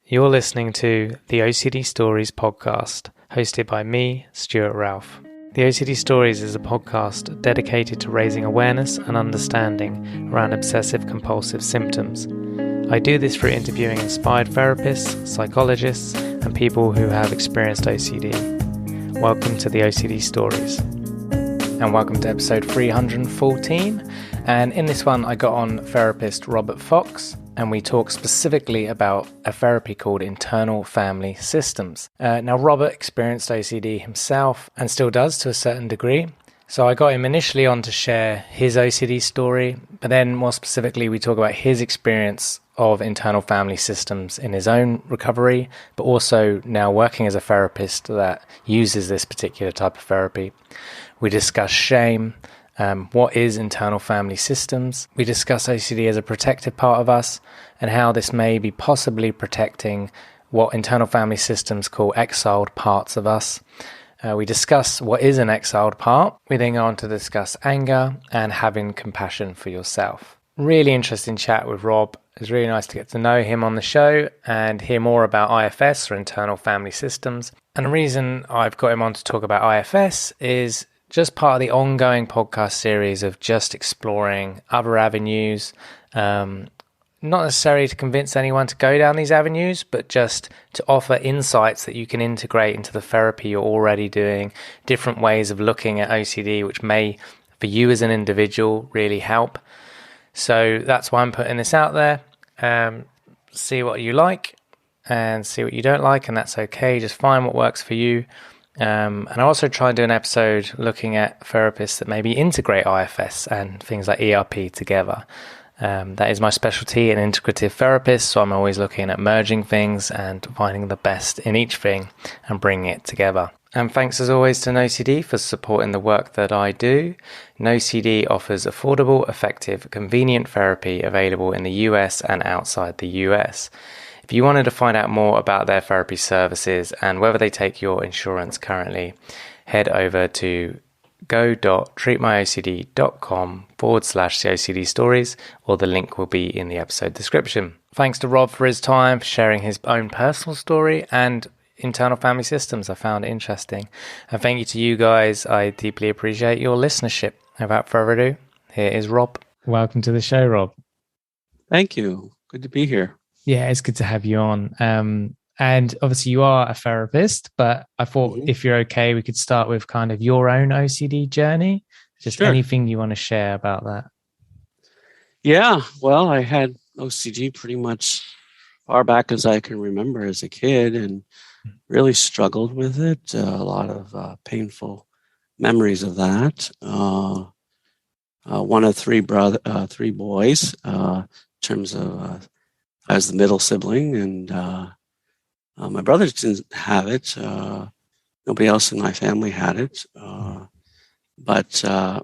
You're listening to the OCD Stories podcast, hosted by me, Stuart Ralph. The OCD Stories is a podcast dedicated to raising awareness and understanding around obsessive-compulsive symptoms. I do this through interviewing inspired therapists, psychologists, and people who have experienced OCD. Welcome to the OCD Stories. And welcome to episode 314. And in this one, I got on therapist Robert Fox, and we talk specifically about a therapy called internal family systems. Now, Robert experienced OCD himself and still does to a certain degree. So I got him initially on to share his OCD story, but then more specifically, we talk about his experience of internal family systems in his own recovery, but also now working as a therapist that uses this particular type of therapy. We discuss shame. What is internal family systems? We discuss OCD as a protective part of us and how this may be possibly protecting what internal family systems call exiled parts of us. We discuss what is an exiled part. We then go on to discuss anger and having compassion for yourself. Really interesting chat with Rob. It was really nice to get to know him on the show and hear more about IFS, or internal family systems. And the reason I've got him on to talk about IFS is just part of the ongoing podcast series of just exploring other avenues, not necessarily to convince anyone to go down these avenues, but just to offer insights that you can integrate into the therapy you're already doing, different ways of looking at OCD, which may, for you as an individual, really help. So that's why I'm putting this out there. See what you like and see what you don't like, and that's okay. Just find what works for you. And I also try and do an episode looking at therapists that maybe integrate IFS and things like ERP together. That is my specialty, an integrative therapist, so I'm always looking at merging things and finding the best in each thing and bringing it together. And thanks as always to NoCD for supporting the work that I do. NoCD offers affordable, effective, convenient therapy available in the US and outside the US. If you wanted to find out more about their therapy services and whether they take your insurance currently, head over to go.treatmyocd.com/OCD stories, or the link will be in the episode description. Thanks to Rob for his time, for sharing his own personal story and internal family systems. I found it interesting. And thank you to you guys. I deeply appreciate your listenership. Without further ado, here is Rob. Welcome to the show, Rob. Thank you. Good to be here. Yeah, it's good to have you on. And obviously you are a therapist, but I thought if you're okay, we could start with kind of your own OCD journey. Just anything you want to share about that. Yeah, well, I had OCD pretty much far back as I can remember as a kid and really struggled with it. A lot of painful memories of that. One of three boys, in terms of I was the middle sibling, and my brothers didn't have it. Nobody else in my family had it. But I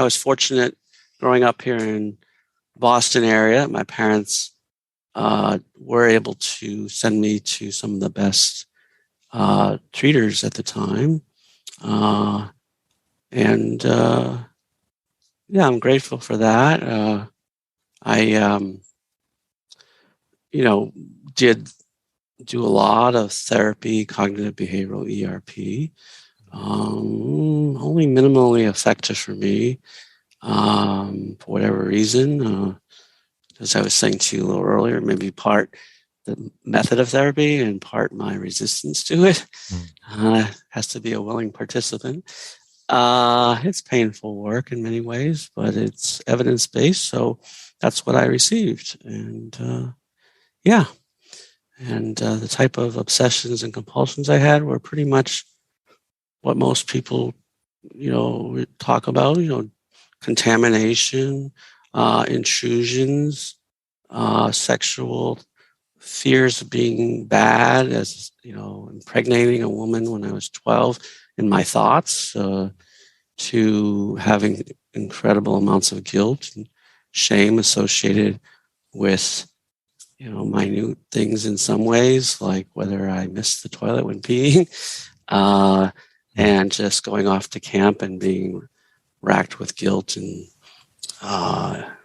was fortunate growing up here in Boston area. My parents were able to send me to some of the best treaters at the time. I'm grateful for that. I did do a lot of therapy, cognitive behavioral ERP, only minimally effective for me, for whatever reason. As I was saying to you a little earlier, maybe part the method of therapy and part my resistance to it. Has to be a willing participant. It's painful work in many ways, but it's evidence-based, so that's what I received. And the type of obsessions and compulsions I had were pretty much what most people, talk about, contamination, intrusions, sexual fears of being bad, as, impregnating a woman when I was 12 in my thoughts, to having incredible amounts of guilt and shame associated with minute things in some ways, like whether I missed the toilet when peeing, and just going off to camp and being racked with guilt and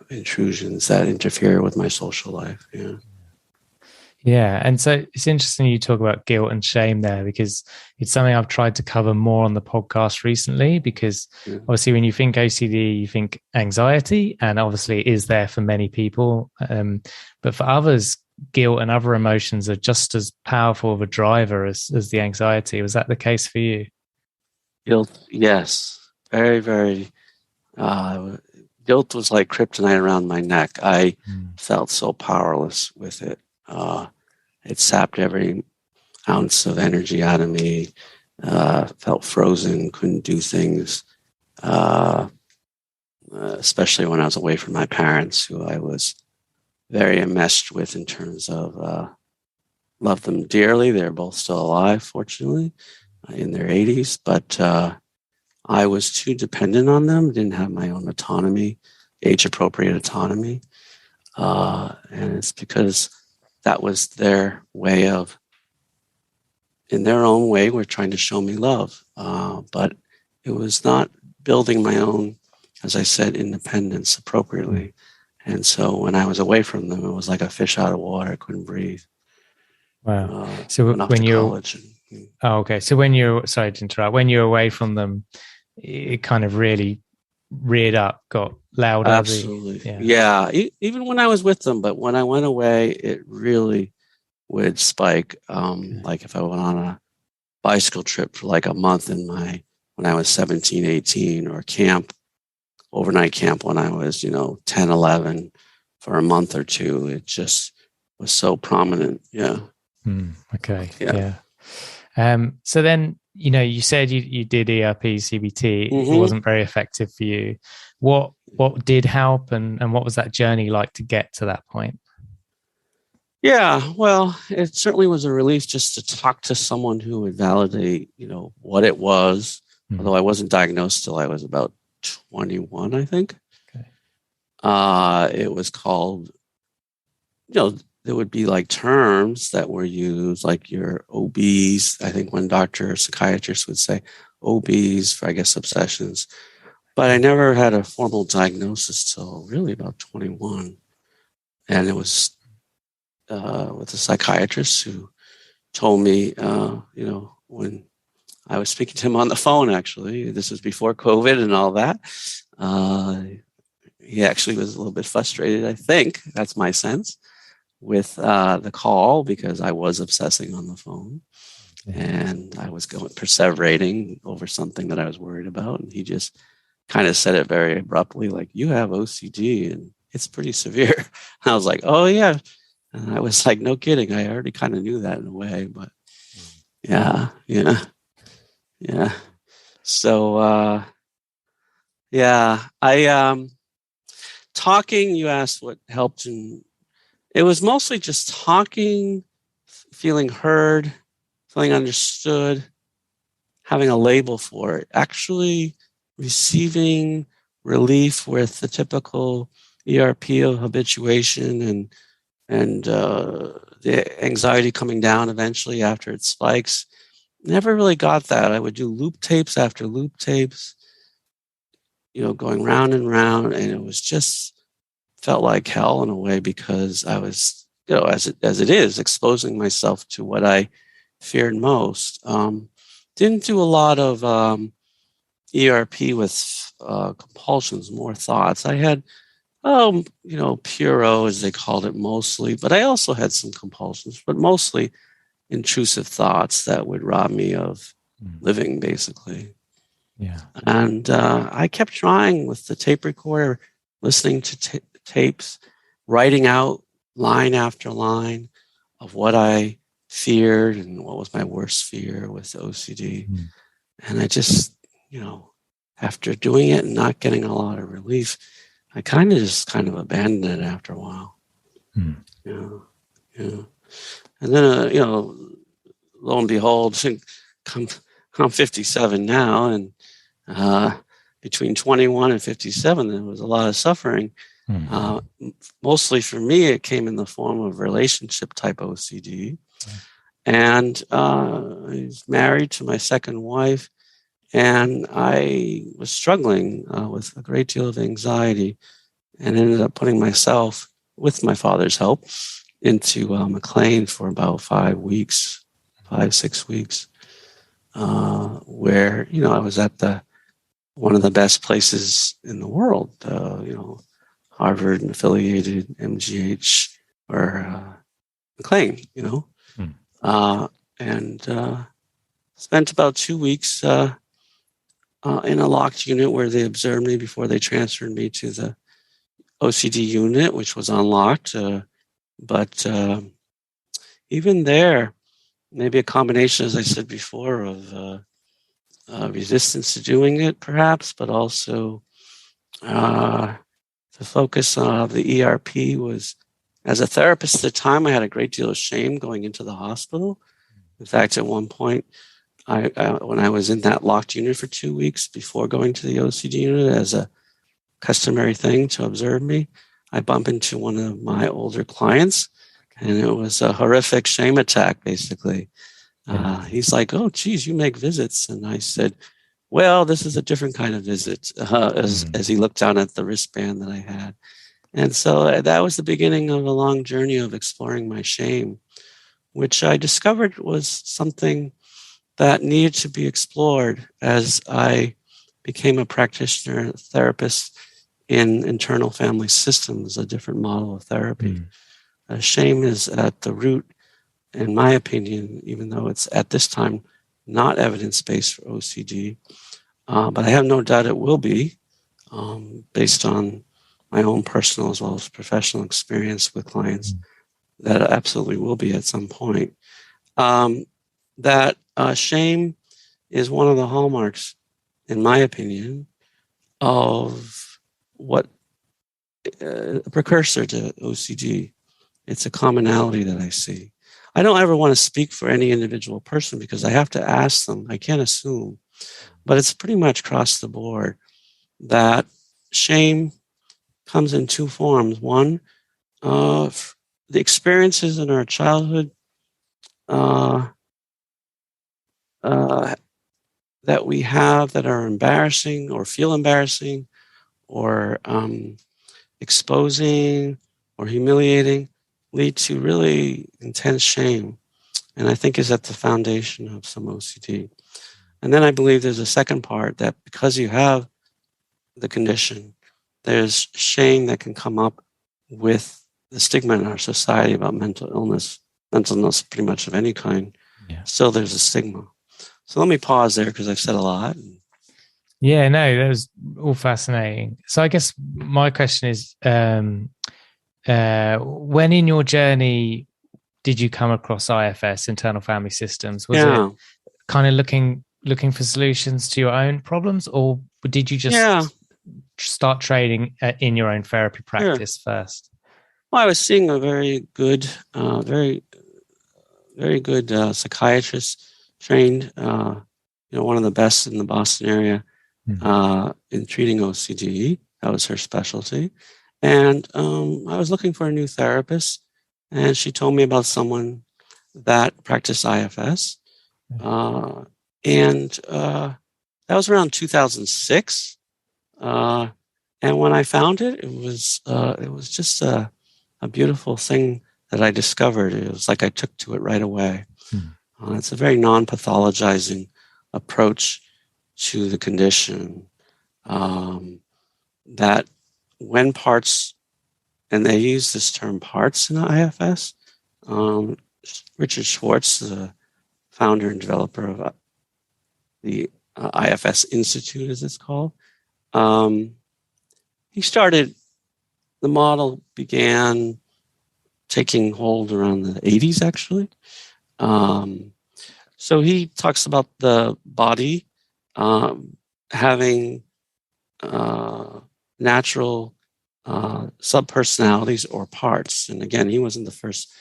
intrusions that interfere with my social life. Yeah. Yeah. And so it's interesting you talk about guilt and shame there, because it's something I've tried to cover more on the podcast recently, because Yeah. obviously when you think OCD, you think anxiety, and obviously it is there for many people. But for others, guilt and other emotions are just as powerful of a driver as the anxiety. Was that the case for you? Guilt, yes. Very, very. Uh, Guilt was like kryptonite around my neck. I felt so powerless with it. It sapped every ounce of energy out of me. Felt frozen, couldn't do things, especially when I was away from my parents, who I was very enmeshed with in terms of love them dearly. They're both still alive, fortunately, in their 80s, but I was too dependent on them, didn't have my own autonomy, age-appropriate autonomy. And it's because that was their way of, in their own way, were trying to show me love. But it was not building my own, as I said, independence appropriately. And so when I was away from them, it was like a fish out of water. I couldn't breathe. Wow. So went off when to you're, college. oh, okay. So when you're, sorry to interrupt, when you're away from them, it kind of really reared up, got louder. Absolutely. Yeah. Even when I was with them, but when I went away, it really would spike. Like if I went on a bicycle trip for like a month when I was 17, 18, or overnight camp when I was, 10, 11 for a month or two, it just was so prominent. Yeah. Okay. Yeah. So then, you said you did ERP, CBT. Mm-hmm. It wasn't very effective for you. What did help, and what was that journey like to get to that point? Yeah, well, it certainly was a relief just to talk to someone who would validate, what it was. Although I wasn't diagnosed till I was about 21, I think. Okay. It was called, there would be like terms that were used, like your OBs. I think one doctor or psychiatrist would say OBs for, I guess, obsessions. But I never had a formal diagnosis till really about 21. And it was with a psychiatrist who told me, when I was speaking to him on the phone, actually, this was before COVID and all that. He actually was a little bit frustrated, I think. That's my sense, with the call, because I was obsessing on the phone. And I was perseverating over something that I was worried about. And he just kind of said it very abruptly, like, you have OCD and it's pretty severe. And I was like, oh, yeah. And I was like, no kidding. I already kind of knew that in a way, but yeah. So, talking, you asked what helped, and it was mostly just talking, feeling heard, feeling understood, having a label for it, actually receiving relief with the typical ERP of habituation and the anxiety coming down eventually after it spikes. Never really got that. I would do loop tapes after loop tapes, going round and round, and it was just felt like hell in a way, because I was, as it is, exposing myself to what I feared most. Didn't do a lot of ERP with compulsions, more thoughts. I had, puro, as they called it, mostly, but I also had some compulsions, but mostly intrusive thoughts that would rob me of living, basically. Yeah. And I kept trying with the tape recorder, listening to tapes, writing out line after line of what I feared and what was my worst fear with OCD. And I just, after doing it and not getting a lot of relief, I kind of abandoned it after a while. Yeah. And then, lo and behold, I'm 57 now, and between 21 and 57, there was a lot of suffering. Mostly for me, it came in the form of relationship type OCD. And I was married to my second wife, and I was struggling with a great deal of anxiety, and ended up putting myself, with my father's help, into McLean for about 5 weeks, 6 weeks, where, I was at one of the best places in the world, Harvard and affiliated MGH or McLean, and spent about 2 weeks in a locked unit where they observed me before they transferred me to the OCD unit, which was unlocked. But even there, maybe a combination, as I said before, of resistance to doing it, perhaps, but also the focus of the ERP was, as a therapist at the time, I had a great deal of shame going into the hospital. In fact, at one point, when I was in that locked unit for 2 weeks before going to the OCD unit as a customary thing to observe me, I bumped into one of my older clients, and it was a horrific shame attack, basically. He's like, "Oh, geez, you make visits." And I said, "Well, this is a different kind of visit," as he looked down at the wristband that I had. And so that was the beginning of a long journey of exploring my shame, which I discovered was something that needed to be explored as I became a practitioner, therapist in internal family systems, a different model of therapy. Shame is at the root, in my opinion, even though it's at this time not evidence-based for OCD, but I have no doubt it will be, based on my own personal as well as professional experience with clients, that it absolutely will be at some point. That shame is one of the hallmarks, in my opinion, of what a precursor to OCD. It's a commonality that I see. I don't ever want to speak for any individual person because I have to ask them. I can't assume, but it's pretty much across the board that shame comes in two forms. One, the experiences in our childhood that we have that are embarrassing or feel embarrassing or exposing or humiliating lead to really intense shame, and I think is at the foundation of some OCD. And then I believe there's a second part that because you have the condition, there's shame that can come up with the stigma in our society about mental illness pretty much of any kind. So there's a stigma. So let me pause there because I've said a lot. Yeah, no, that was all fascinating. So I guess my question is, when in your journey did you come across IFS, internal family systems? Was it kind of looking for solutions to your own problems, or did you just start trading in your own therapy practice first? Well, I was seeing a very good, very good psychiatrist, trained, one of the best in the Boston area in treating OCD. That was her specialty. And I was looking for a new therapist, and she told me about someone that practiced IFS. And that was around 2006. And when I found it, it was just a beautiful thing that I discovered. It was like I took to it right away. It's a very non-pathologizing approach to the condition, that when parts, and they use this term parts in IFS, Richard Schwartz, the founder and developer of the IFS Institute, as it's called, the model began taking hold around the 80s, actually. So he talks about the body having natural subpersonalities or parts. And again, he wasn't the first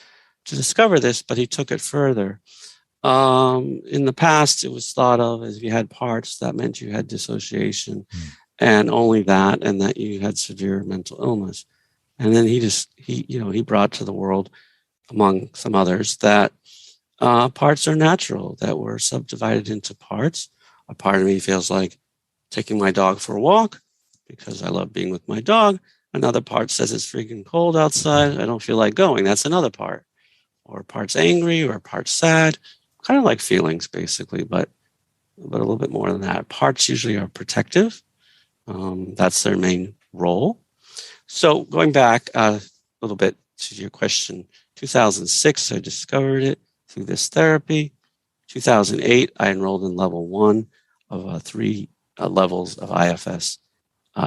to discover this, but he took it further. In the past, it was thought of as if you had parts, that meant you had dissociation and only that, and that you had severe mental illness. And then he brought to the world, among some others, that parts are natural, that we're subdivided into parts. A part of me feels like taking my dog for a walk because I love being with my dog. Another part says it's freaking cold outside. I don't feel like going. That's another part. Or part's angry or part's sad. Kind of like feelings, basically, but a little bit more than that. Parts usually are protective. That's their main role. So going back a little bit to your question, 2006, I discovered it through this therapy. 2008, I enrolled in level 1 of 3 levels of IFS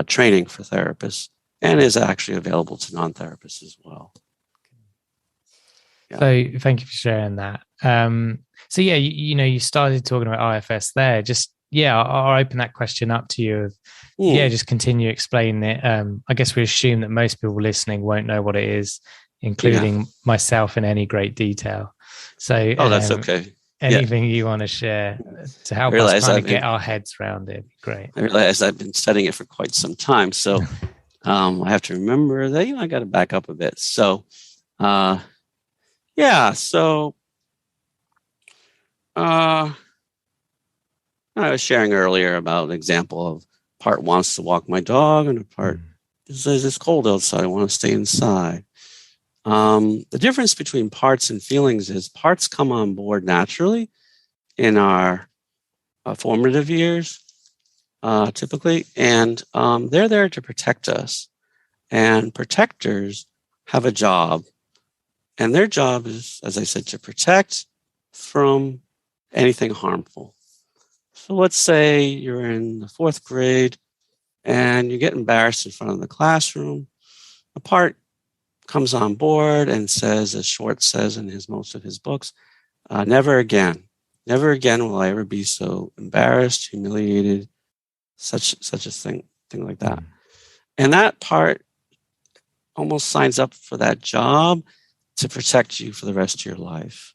training for therapists, and is actually available to non-therapists as well. Yeah. So thank you for sharing that. So yeah, you started talking about IFS there. Just, I'll open that question up to you. Just continue explaining it. I guess we assume that most people listening won't know what it is, including myself in any great detail. So that's okay. Anything you want to share to help us kind of get our heads around it? Great. I realize I've been studying it for quite some time. So I have to remember that, I got to back up a bit. So, so I was sharing earlier about an example of part wants to walk my dog and a part says it's cold outside. I want to stay inside. The difference between parts and feelings is parts come on board naturally in our formative years, typically, and they're there to protect us. And protectors have a job, and their job is, as I said, to protect from anything harmful. So let's say you're in the 4th grade and you get embarrassed in front of the classroom. A part comes on board and says, as Schwartz says in most of his books, never again will I ever be so embarrassed, humiliated, such a thing like that. And that part almost signs up for that job to protect you for the rest of your life.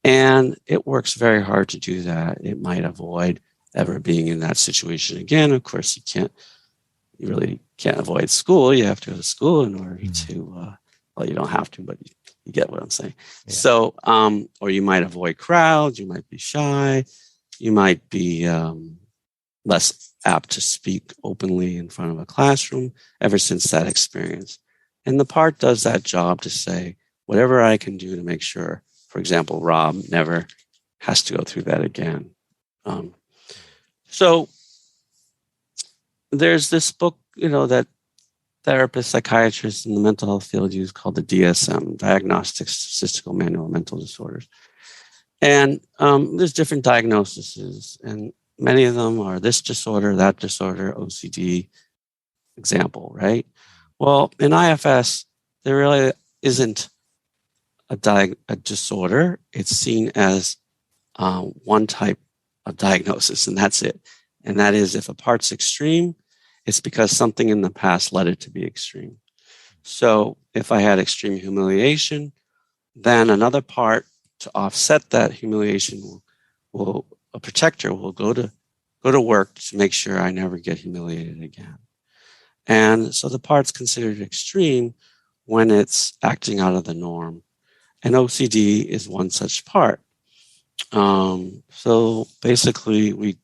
And it works very hard to do that. It might avoid ever being in that situation again. Of course, you really can't avoid school. You have to go to school in order to, you don't have to, but you get what I'm saying. Yeah. So, or you might avoid crowds. You might be shy. You might be less apt to speak openly in front of a classroom ever since that experience. And the part does that job to say, whatever I can do to make sure, for example, Rob never has to go through that again. So there's this book, that therapists, psychiatrists in the mental health field use called the DSM, Diagnostic Statistical Manual of Mental Disorders. And there's different diagnoses, and many of them are this disorder, that disorder, OCD, example, right? Well, in IFS, there really isn't a disorder. It's seen as one type of diagnosis, and that's it. And that is, if a part's extreme, it's because something in the past led it to be extreme. So if I had extreme humiliation, then another part to offset that humiliation a protector will go to work to make sure I never get humiliated again. And so the part's considered extreme when it's acting out of the norm. And OCD is one such part. So basically, we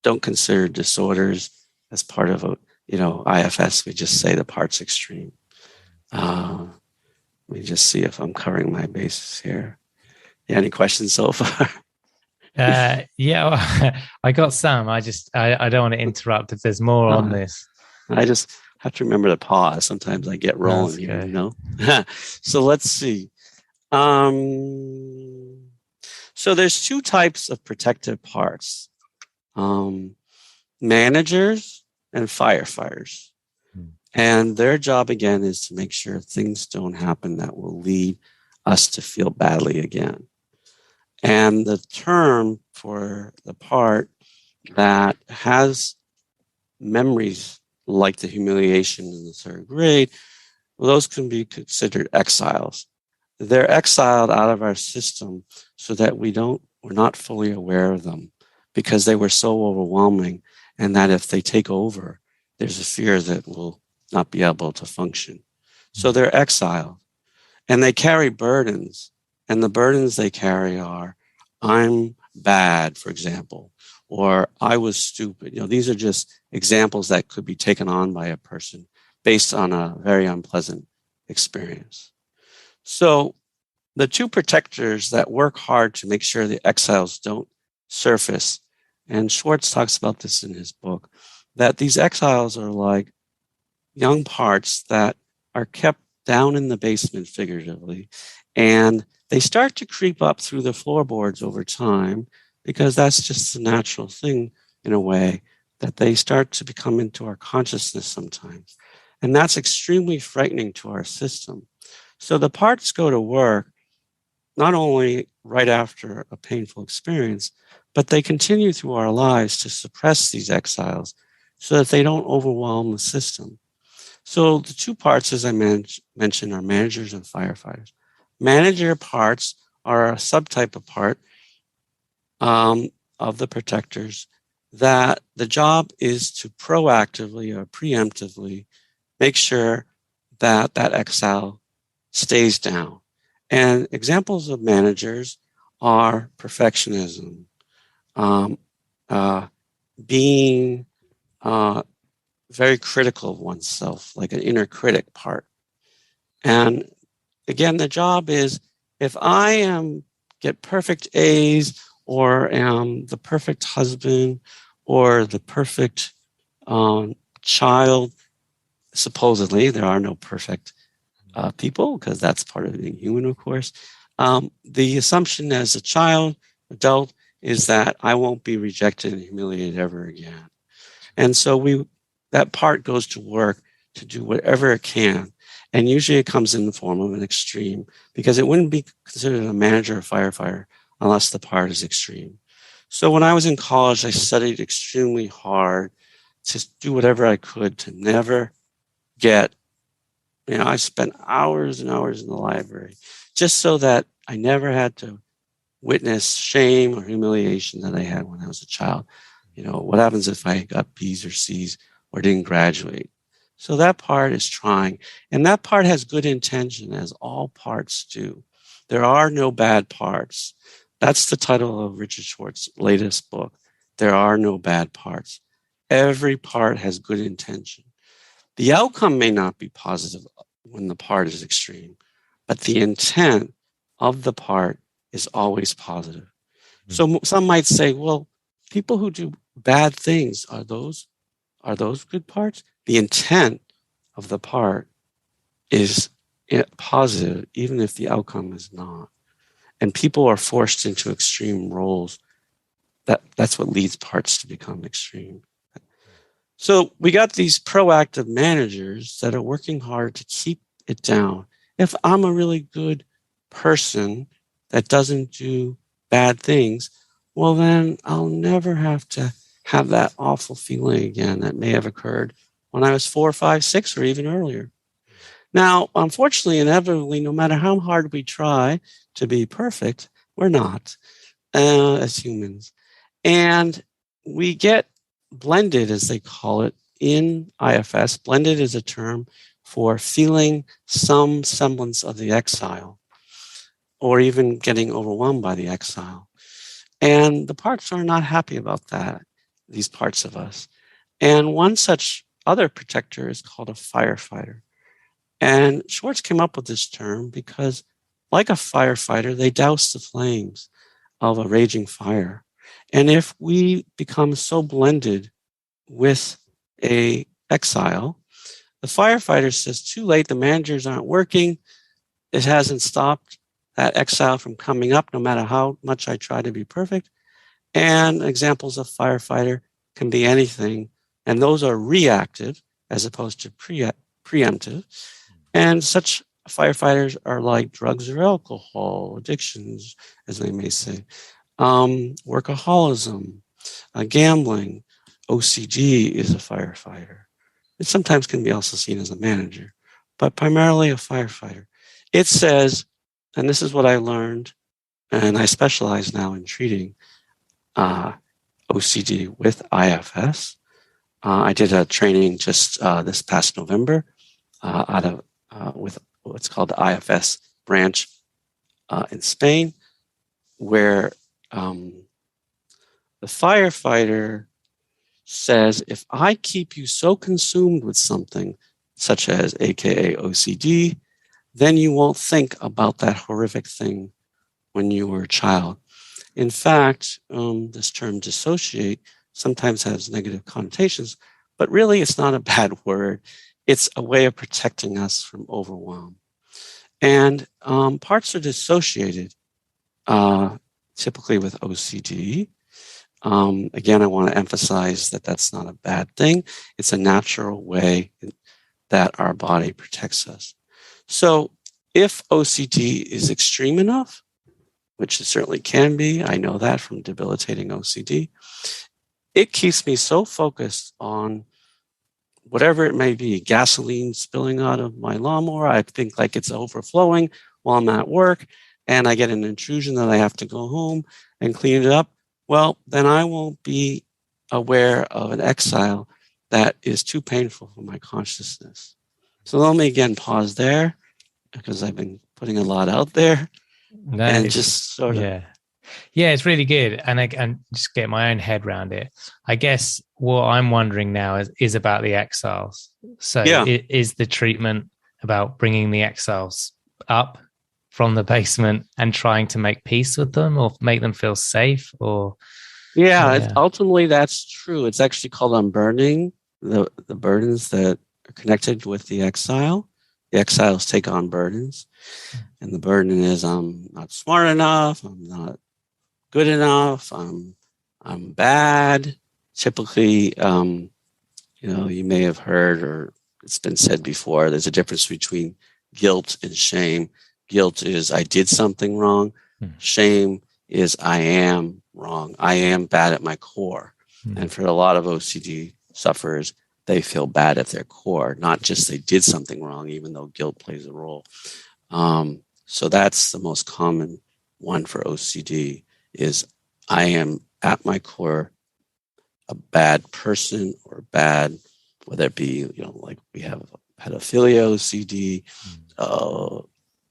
don't consider disorders as part of IFS. We just say the part's extreme. Let me just see if I'm covering my bases here. Yeah, any questions so far? I got some. I don't want to interrupt if there's more on this. I just have to remember to pause. Sometimes I get rolling here, So let's see. So there's 2 types of protective parts. Managers and firefighters. And their job, again, is to make sure things don't happen that will lead us to feel badly again. And the term for the part that has memories like the humiliation in the 3rd grade, those can be considered exiles. They're exiled out of our system so that we're not fully aware of them, because they were so overwhelming, and that if they take over, there's a fear that we'll not be able to function. So they're exiled, and they carry burdens, and the burdens they carry are, I'm bad, for example, or I was stupid. These are just examples that could be taken on by a person based on a very unpleasant experience. So the two protectors that work hard to make sure the exiles don't surface, and Schwartz talks about this in his book, that these exiles are like young parts that are kept down in the basement, figuratively, and they start to creep up through the floorboards over time, because that's just the natural thing, in a way, that they start to become into our consciousness sometimes. And that's extremely frightening to our system. So the parts go to work not only right after a painful experience, but they continue through our lives to suppress these exiles so that they don't overwhelm the system. So the two parts, as I mentioned, are managers and firefighters. Manager parts are a subtype of part of the protectors that the job is to proactively or preemptively make sure that that exile stays down. And examples of managers are perfectionism, being very critical of oneself, like an inner critic part. And again, the job is, if I get perfect A's, or am the perfect husband, or the perfect child, supposedly, there are no perfect people, because that's part of being human, of course. The assumption as a child, adult, is that I won't be rejected and humiliated ever again. And so that part goes to work to do whatever it can. And usually it comes in the form of an extreme, because it wouldn't be considered a manager or firefighter unless the part is extreme. So when I was in college, I studied extremely hard to do whatever I could to never get, I spent hours and hours in the library just so that I never had to witness shame or humiliation that I had when I was a child. What happens if I got B's or C's or didn't graduate? So that part is trying. And that part has good intention, as all parts do. There are no bad parts. That's the title of Richard Schwartz's latest book. There are no bad parts. Every part has good intention. The outcome may not be positive when the part is extreme, but the intent of the part is always positive. Mm-hmm. So some might say, well, people who do bad things, are those good parts? The intent of the part is positive, even if the outcome is not. And people are forced into extreme roles. That's what leads parts to become extreme. So we got these proactive managers that are working hard to keep it down. If I'm a really good person that doesn't do bad things, well, then I'll never have to have that awful feeling again that may have occurred when I was 4, 5, 6, or even earlier. Now, unfortunately, inevitably, no matter how hard we try to be perfect, we're not as humans. And we get blended, as they call it, in IFS. Blended is a term for feeling some semblance of the exile, or even getting overwhelmed by the exile. And the parts are not happy about that, these parts of us. And one such other protector is called a firefighter. And Schwartz came up with this term because, like a firefighter, they douse the flames of a raging fire. And if we become so blended with a exile, the firefighter says, too late, the managers aren't working. It hasn't stopped that exile from coming up, no matter how much I try to be perfect. And examples of firefighter can be anything. And those are reactive as opposed to preemptive. And such firefighters are like drugs or alcohol, addictions, as they may say, workaholism, gambling. OCD is a firefighter. It sometimes can be also seen as a manager, but primarily a firefighter. It says, and this is what I learned, and I specialize now in treating OCD with IFS. I did a training just this past November with what's called the IFS branch in Spain, where The firefighter says, if I keep you so consumed with something, such as AKA OCD, then you won't think about that horrific thing when you were a child. In fact, this term dissociate sometimes has negative connotations, but really it's not a bad word. It's a way of protecting us from overwhelm. And parts are dissociated, typically with OCD. Again, I want to emphasize that that's not a bad thing. It's a natural way that our body protects us. So if OCD is extreme enough, which it certainly can be, I know that from debilitating OCD, it keeps me so focused on whatever it may be, gasoline spilling out of my lawnmower. I think like it's overflowing while I'm at work, and I get an intrusion that I have to go home and clean it up. Well, then I won't be aware of an exile that is too painful for my consciousness. So let me again pause there, because I've been putting a lot out there, and just sort of. Yeah, it's really good. And I can just get my own head around it. I guess what I'm wondering now is about the exiles. So is the treatment about bringing the exiles up from the basement and trying to make peace with them or make them feel safe? Or ultimately that's true. It's actually called unburdening the burdens that are connected with the exile. The exiles take on burdens, and the burden is I'm not smart enough, I'm not good enough, I'm bad. Typically, you may have heard, or it's been said before, there's a difference between guilt and shame. Guilt is I did something wrong. Shame is I am wrong. I am bad at my core. And for a lot of OCD sufferers, they feel bad at their core, not just they did something wrong, even though guilt plays a role. So that's the most common one for OCD is I am at my core a bad person or bad, whether it be, like we have pedophilia OCD,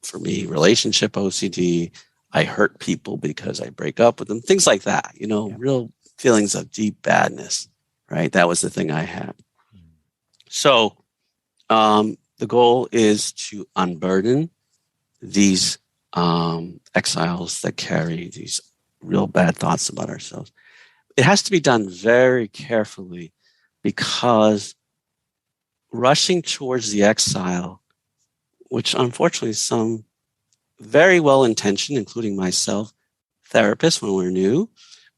for me, relationship OCD, I hurt people because I break up with them, things like that, real feelings of deep badness, right? That was the thing I had. So the goal is to unburden these exiles that carry these real bad thoughts about ourselves. It has to be done very carefully, because rushing towards the exile, which unfortunately some very well-intentioned, including myself, therapists, when we're new,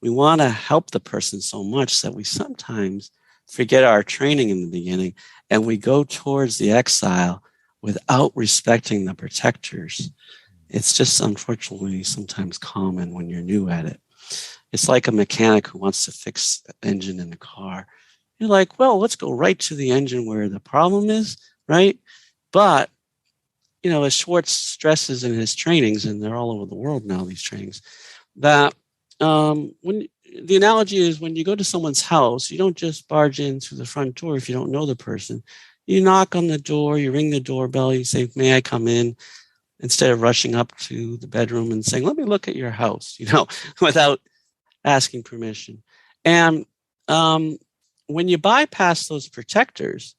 we want to help the person so much that we sometimes forget our training in the beginning, and we go towards the exile without respecting the protectors. It's just unfortunately sometimes common when you're new at it. It's like a mechanic who wants to fix the engine in the car. You're like, well, let's go right to the engine where the problem is, right? But, as Schwartz stresses in his trainings, and they're all over the world now, these trainings, that when the analogy is when you go to someone's house, you don't just barge in through the front door if you don't know the person. You knock on the door, you ring the doorbell, you say, may I come in? Instead of rushing up to the bedroom and saying, let me look at your house, without asking permission. And when you bypass those protectors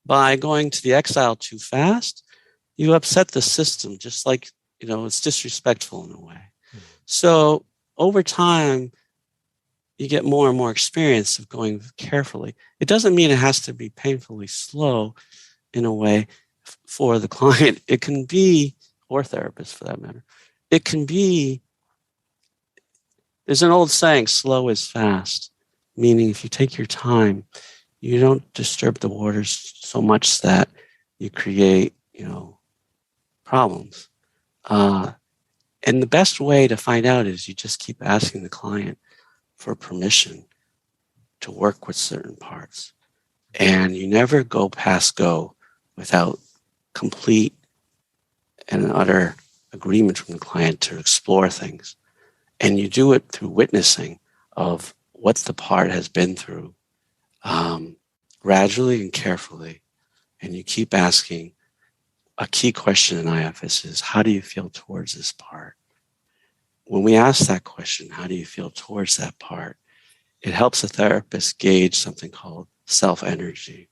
by going to the exile too fast, you upset the system, just like, it's disrespectful in a way. So over time, you get more and more experience of going carefully. It doesn't mean it has to be painfully slow in a way for the client. It can be, or therapist for that matter, it can be, there's an old saying, slow is fast, meaning if you take your time, you don't disturb the waters so much that you create, problems. And the best way to find out is you just keep asking the client for permission to work with certain parts. And you never go past go without complete and utter agreement from the client to explore things. And you do it through witnessing of what the part has been through, gradually and carefully. And you keep asking. A key question in IFS is, how do you feel towards this part? When we ask that question, how do you feel towards that part? it helps a therapist gauge something called self-energy.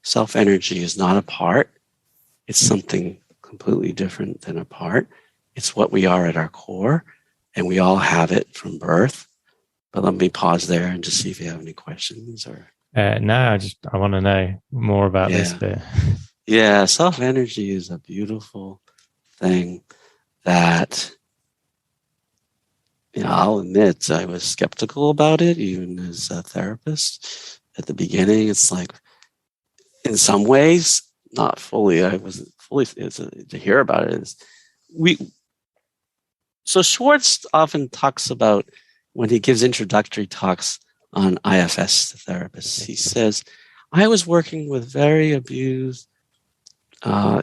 Self-energy is not a part. It's something completely different than a part. It's what we are at our core, and we all have it from birth. But let me pause there and just see if you have any questions. Or No, I want to know more about this bit. Yeah, self-energy is a beautiful thing that, I'll admit I was skeptical about it, even as a therapist. At the beginning, it's like, in some ways, not fully. I wasn't fully to hear about it. So Schwartz often talks about, when he gives introductory talks on IFS to therapists, he says, I was working with very abused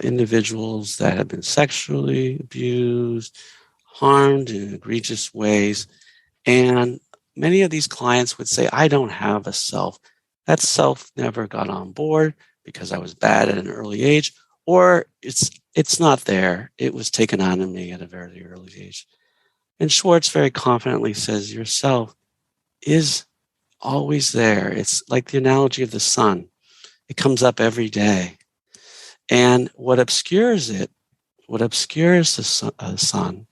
individuals that have been sexually abused, harmed in egregious ways. And many of these clients would say, I don't have a self. That self never got on board because I was bad at an early age, or it's not there. It was taken on of me at a very early age. And Schwartz very confidently says, your self is always there. It's like the analogy of the sun. It comes up every day. And what obscures the sun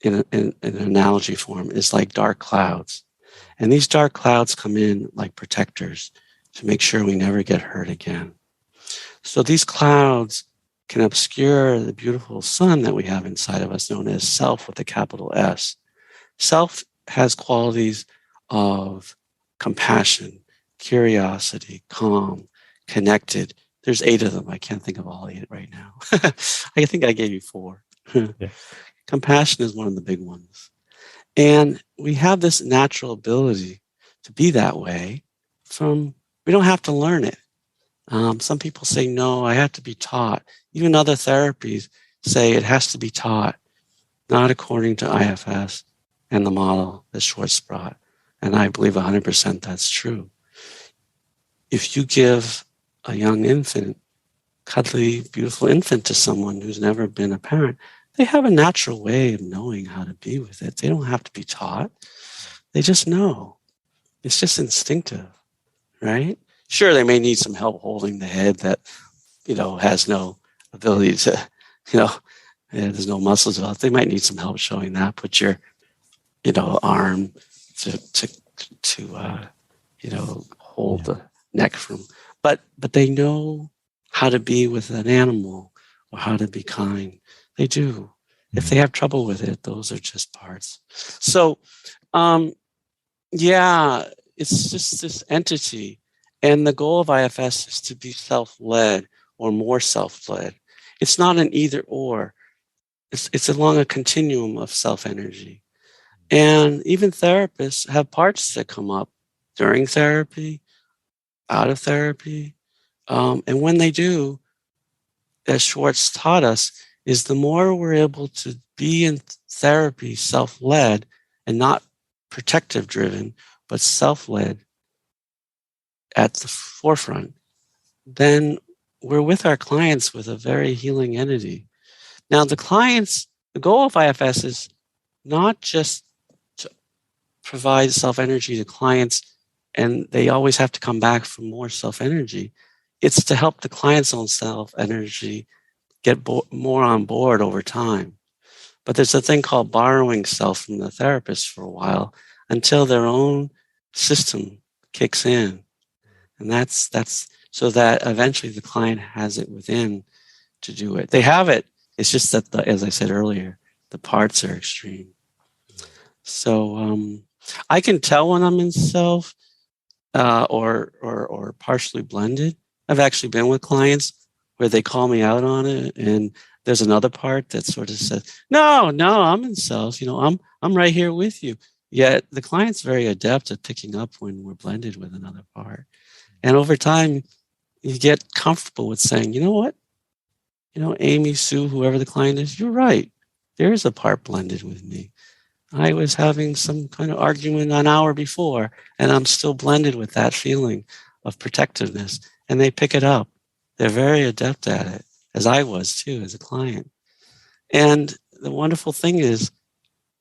in an analogy form is like dark clouds. And these dark clouds come in like protectors to make sure we never get hurt again. So these clouds can obscure the beautiful sun that we have inside of us, known as self with a capital S. Self has qualities of compassion, curiosity, calm, connected. There's 8 of them. I can't think of all 8 right now. I think I gave you 4. Yeah. Compassion is one of the big ones. And we have this natural ability to be that way we don't have to learn it. Some people say, no, I have to be taught. Even other therapies say it has to be taught, not according to IFS and the model that Schwartz brought. And I believe 100% that's true. If you give a young infant, cuddly, beautiful infant to someone who's never been a parent, they have a natural way of knowing how to be with it. They don't have to be taught. They just know. It's just instinctive, right? Sure, they may need some help holding the head that, has no ability to, there's no muscles about it. They might need some help showing that. Put your, arm to hold the neck from, but they know how to be with an animal or how to be kind. They do. If they have trouble with it, those are just parts. So, it's just this entity. And the goal of IFS is to be self-led or more self-led. It's not an either or. It's along a continuum of self-energy. And even therapists have parts that come up during therapy, out of therapy. And when they do, as Schwartz taught us, is the more we're able to be in therapy self-led and not protective-driven, but self-led at the forefront, then we're with our clients with a very healing entity. Now, the goal of IFS is not just to provide self-energy to clients and they always have to come back for more self-energy. It's to help the client's own self-energy get more on board over time. But there's a thing called borrowing self from the therapist for a while until their own system kicks in. And that's so that eventually the client has it within to do it. They have it. It's just that, as I said earlier, the parts are extreme. So I can tell when I'm in self or partially blended. I've actually been with clients where they call me out on it, and there's another part that sort of says, "No, I'm in self. I'm right here with you." Yet the client's very adept at picking up when we're blended with another part. And over time, you get comfortable with saying, you know what? Amy, Sue, whoever the client is, you're right. There is a part blended with me. I was having some kind of argument an hour before, and I'm still blended with that feeling of protectiveness. And they pick it up. They're very adept at it, as I was too, as a client. And the wonderful thing is,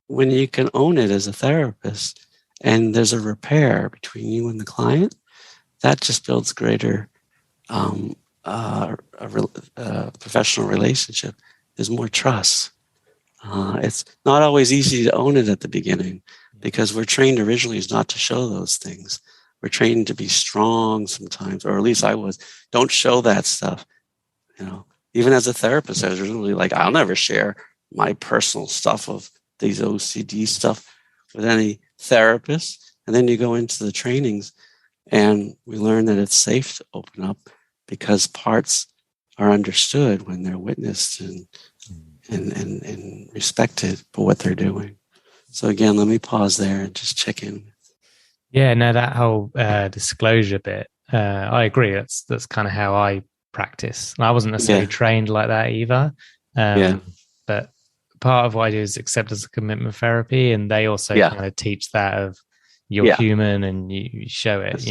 when you can own it as a therapist and there's a repair between you and the client, that just builds greater professional relationship. There's more trust. It's not always easy to own it at the beginning because we're trained originally is not to show those things. We're trained to be strong sometimes, or at least I was. Don't show that stuff. Even as a therapist, I was really like, I'll never share my personal stuff of these OCD stuff with any therapist. And then you go into the trainings and we learn that it's safe to open up because parts are understood when they're witnessed and respected for what they're doing. So again, let me pause there and just check in. Yeah, no, that whole disclosure bit, I agree. That's kind of how I practice. And I wasn't necessarily trained like that either. But part of what I do is acceptance and commitment therapy, and they also kind of teach that of you're human and you show it,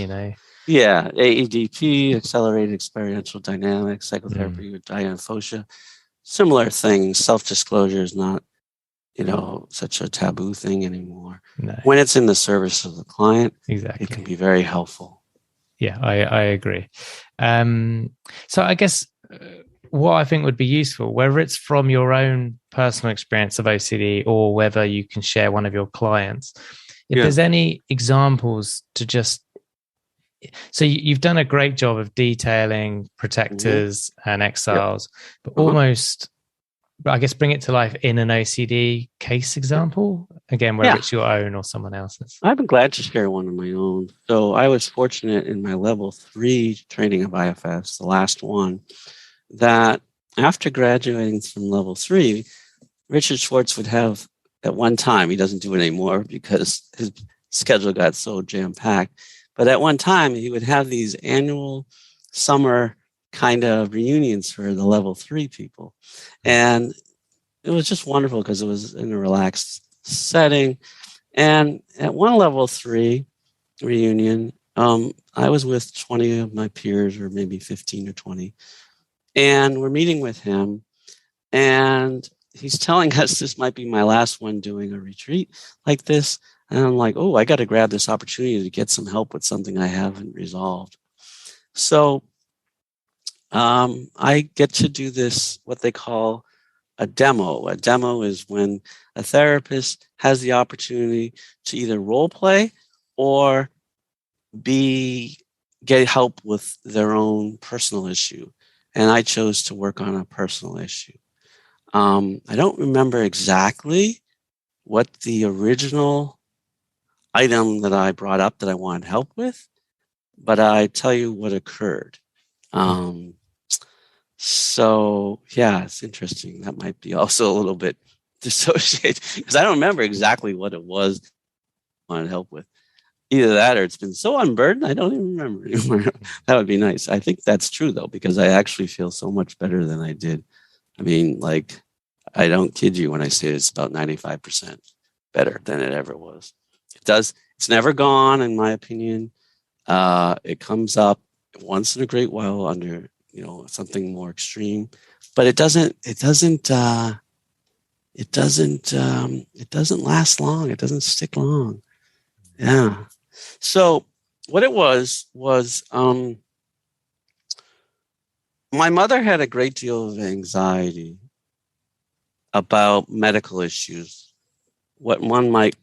Yeah, AEDP, accelerated experiential dynamics, psychotherapy with Diana Fosha, similar things. Self-disclosure is not, such a taboo thing anymore. No. When it's in the service of the client, exactly, it can be very helpful. Yeah, I agree. So I guess what I think would be useful, whether it's from your own personal experience of OCD or whether you can share one of your clients, if there's any examples to just, so you've done a great job of detailing protectors and exiles, but almost, I guess, bring it to life in an OCD case example, again, whether it's your own or someone else's. I'd be glad to share one of my own. So I was fortunate in my level 3 training of IFS, the last one, that after graduating from level 3, Richard Schwartz would have, at one time, he doesn't do it anymore because his schedule got so jam-packed, but at one time he would have these annual summer kind of reunions for the level 3 people. And it was just wonderful because it was in a relaxed setting. And at one level 3 reunion, I was with 20 of my peers, or maybe 15 or 20, and we're meeting with him, and he's telling us this might be my last one doing a retreat like this. And I'm like, I got to grab this opportunity to get some help with something I haven't resolved. So I get to do this, what they call a demo. A demo is when a therapist has the opportunity to either role play or get help with their own personal issue. And I chose to work on a personal issue. I don't remember exactly what the original item that I brought up that I wanted help with, but I tell you what occurred. So yeah, it's interesting. That might be also a little bit dissociated because I don't remember exactly what it was I wanted help with. Either that or it's been so unburdened, I don't even remember anymore. That would be nice. I think that's true though, because I actually feel so much better than I did. I mean, like, I don't kid you when I say it's about 95% better than it ever was. It's never gone, in my opinion. It comes up once in a great while under, something more extreme, but it doesn't last long. It doesn't stick long. Yeah. So what it was my mother had a great deal of anxiety about medical issues. What one might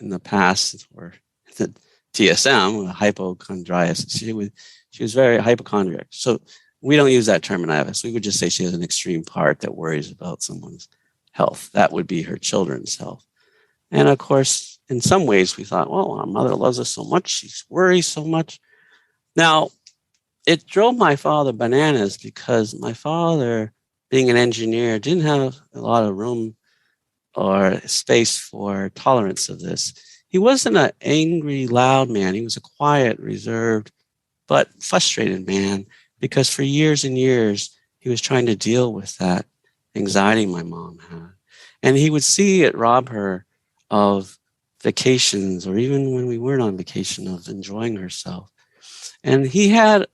in the past, or the DSM, hypochondriasis. She was very hypochondriac. So we don't use that term in IFS. We would just say she has an extreme part that worries about someone's health. That would be her children's health. And of course, in some ways, we thought, well, our mother loves us so much. She worries so much. Now, it drove my father bananas because my father, being an engineer, didn't have a lot of room or space for tolerance of this. He wasn't an angry, loud man. He was a quiet, reserved, but frustrated man because for years and years, he was trying to deal with that anxiety my mom had. And he would see it rob her of vacations, or even when we weren't on vacation, of enjoying herself. And he had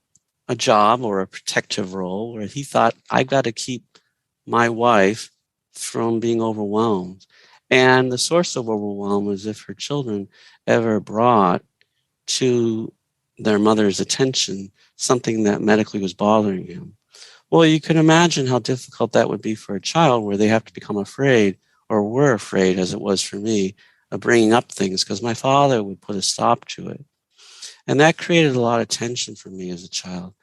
a job or a protective role where he thought, I got to keep my wife from being overwhelmed. And the source of overwhelm was if her children ever brought to their mother's attention something that medically was bothering him. Well, you can imagine how difficult that would be for a child where they have to become afraid, or were afraid, as it was for me, of bringing up things because my father would put a stop to it. And that created a lot of tension for me as a child.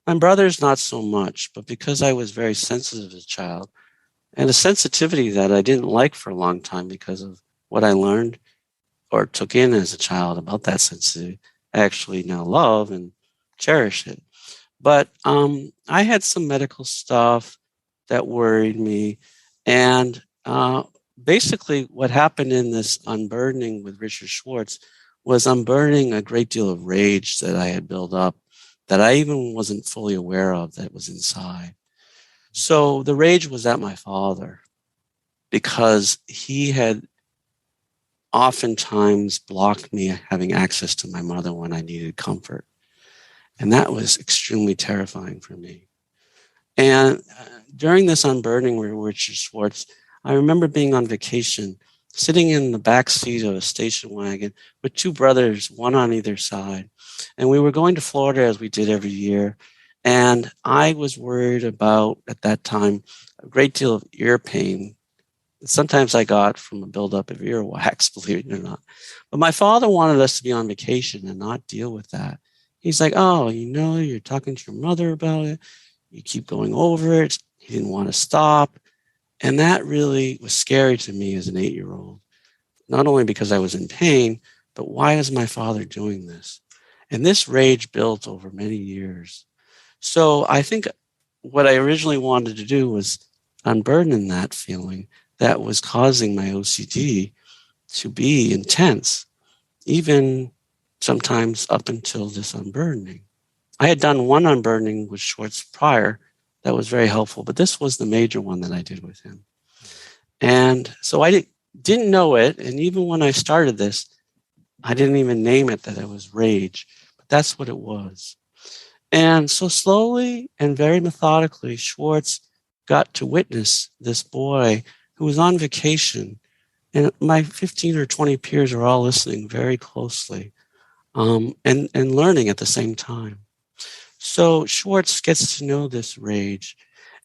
My brothers, not so much, but because I was very sensitive as a child, and a sensitivity that I didn't like for a long time because of what I learned or took in as a child about that sensitivity, I actually now love and cherish it. But I had some medical stuff that worried me. And basically, what happened in this unburdening with Richard Schwartz was unburdening a great deal of rage that I had built up that I even wasn't fully aware of that was inside. So the rage was at my father because he had oftentimes blocked me having access to my mother when I needed comfort. And that was extremely terrifying for me. And during this unburdening with Richard Schwartz, I remember being on vacation, sitting in the back seat of a station wagon with two brothers, one on either side. And we were going to Florida as we did every year. And I was worried about, at that time, a great deal of ear pain. Sometimes I got from a buildup of earwax, believe it or not. But my father wanted us to be on vacation and not deal with that. He's like, oh, you're talking to your mother about it. You keep going over it. He didn't want to stop. And that really was scary to me as an 8-year-old, not only because I was in pain, but why is my father doing this? And this rage built over many years. So I think what I originally wanted to do was unburden that feeling that was causing my OCD to be intense, even sometimes up until this unburdening. I had done one unburdening with Schwartz prior that was very helpful, but this was the major one that I did with him. And so I didn't know it. And even when I started this, I didn't even name it that it was rage, but that's what it was. And so slowly and very methodically, Schwartz got to witness this boy who was on vacation. And my 15 or 20 peers are all listening very closely and learning at the same time. So Schwartz gets to know this rage.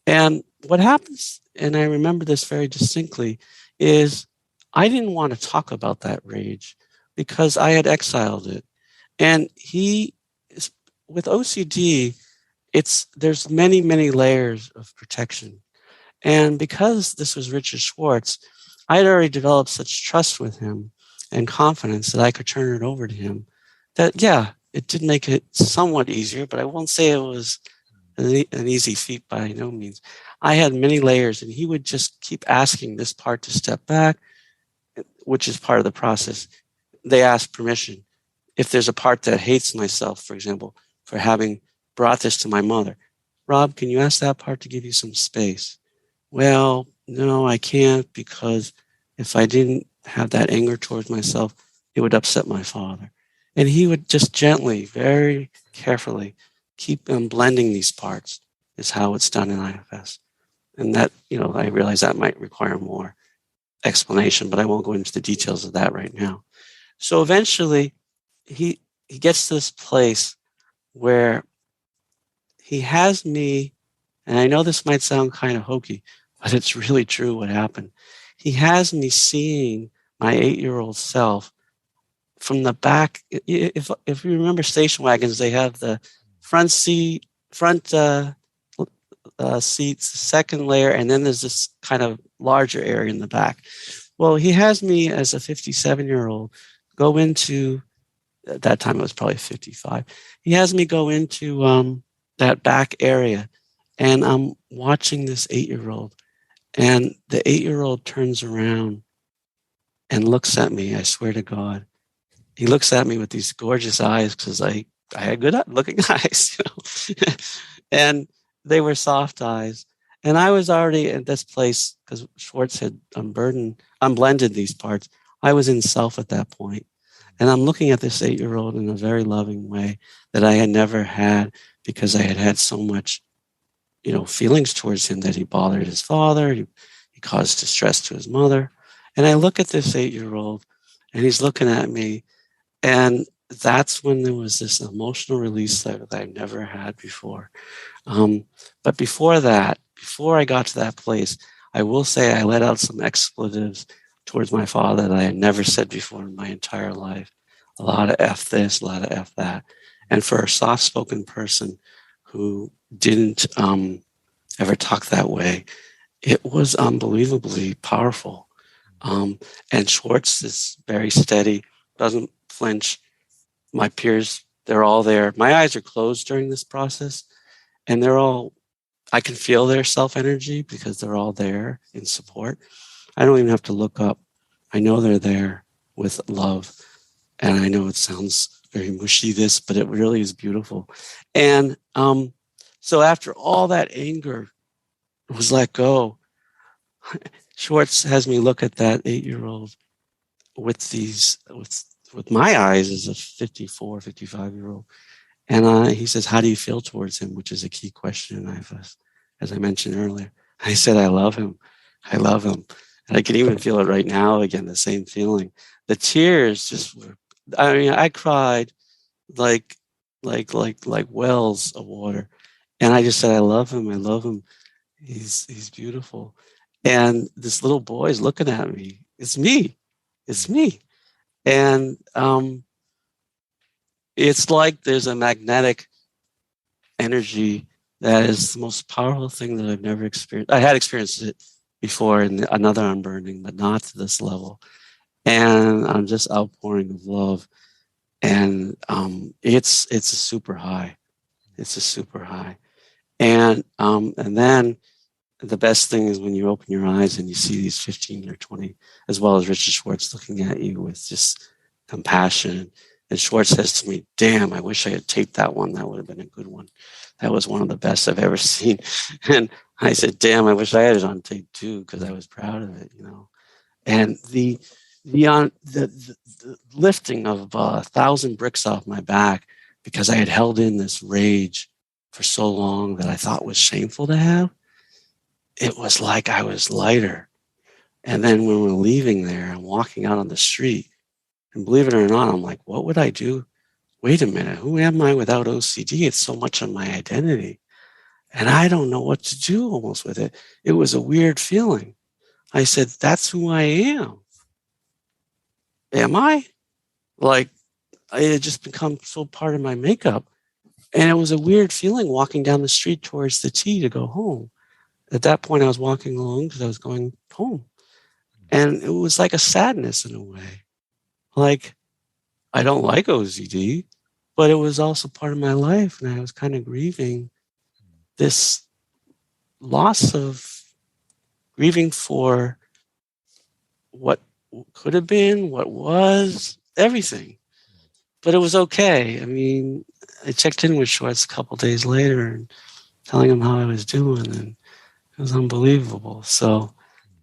And what happens, and I remember this very distinctly, is I didn't want to talk about that rage because I had exiled it. And with OCD, there's many, many layers of protection. And because this was Richard Schwartz, I had already developed such trust with him and confidence that I could turn it over to him that, yeah, it did make it somewhat easier, but I won't say it was an easy feat by no means. I had many layers, and he would just keep asking this part to step back, which is part of the process. They ask permission. If there's a part that hates myself, for example, for having brought this to my mother, Rob, can you ask that part to give you some space? Well, no, I can't, because if I didn't have that anger towards myself, it would upset my father. And he would just gently, very carefully keep blending these parts is how it's done in IFS. And that, I realize that might require more explanation, but I won't go into the details of that right now. So eventually he gets to this place where he has me, and I know this might sound kind of hokey, but it's really true what happened. He has me seeing my 8-year-old self from the back. If you remember station wagons, they have the front seats, second layer, and then there's this kind of larger area in the back. Well, he has me as a 57-year-old go into, at that time it was probably 55. He has me go into that back area, and I'm watching this 8-year-old, and the 8-year-old turns around and looks at me. I swear to God, he looks at me with these gorgeous eyes, because I had good looking eyes, and they were soft eyes. And I was already at this place because Schwartz had unblended these parts. I was in self at that point. And I'm looking at this 8-year-old in a very loving way that I had never had, because I had had so much, feelings towards him, that he bothered his father, he caused distress to his mother. And I look at this 8-year-old, and he's looking at me, and that's when there was this emotional release that I've never had before. But before that, before I got to that place, I will say I let out some expletives towards my father that I had never said before in my entire life. A lot of F this, a lot of F that. And for a soft-spoken person who didn't ever talk that way, it was unbelievably powerful. And Schwartz is very steady, doesn't flinch. My peers, they're all there. My eyes are closed during this process, and I can feel their self-energy because they're all there in support. I don't even have to look up. I know they're there with love. And I know it sounds very mushy, but it really is beautiful. And so after all that anger was let go, Schwartz has me look at that 8-year-old with my eyes as a 54, 55-year-old. And he says, how do you feel towards him? Which is a key question in IFS, as I mentioned earlier. I said, I love him. I love him. And I can even feel it right now again, the same feeling. The tears just were, I mean, I cried like wells of water. And I just said, I love him. I love him. He's beautiful. And this little boy is looking at me. It's me. It's me. And it's like there's a magnetic energy that is the most powerful thing that I've never experienced. I had experienced it before in another unburdening, but not to this level. And I'm just outpouring of love. And it's a super high. It's a super high. And then the best thing is when you open your eyes and you see these 15 or 20, as well as Richard Schwartz looking at you with just compassion. And Schwartz says to me, damn, I wish I had taped that one. That would have been a good one. That was one of the best I've ever seen. And I said, damn, I wish I had it on tape too, because I was proud of it, you know. And the lifting of 1,000 bricks off my back because I had held in this rage for so long that I thought was shameful to have, it was like I was lighter. And then when we're leaving there, I'm walking out on the street, and believe it or not, I'm like, what would I do? Wait a minute, who am I without OCD? It's so much of my identity. And I don't know what to do almost with it. It was a weird feeling. I said, that's who I am. Am I? Like, it had just become so part of my makeup. And it was a weird feeling walking down the street towards the T to go home. At that point, I was walking along because I was going home. And it was like a sadness in a way. Like, I don't like OCD, but it was also part of my life. And I was kind of grieving this loss of grieving for what could have been, what was, everything. But it was okay. I mean, I checked in with Schwartz a couple days later and telling him how I was doing, and it was unbelievable. So,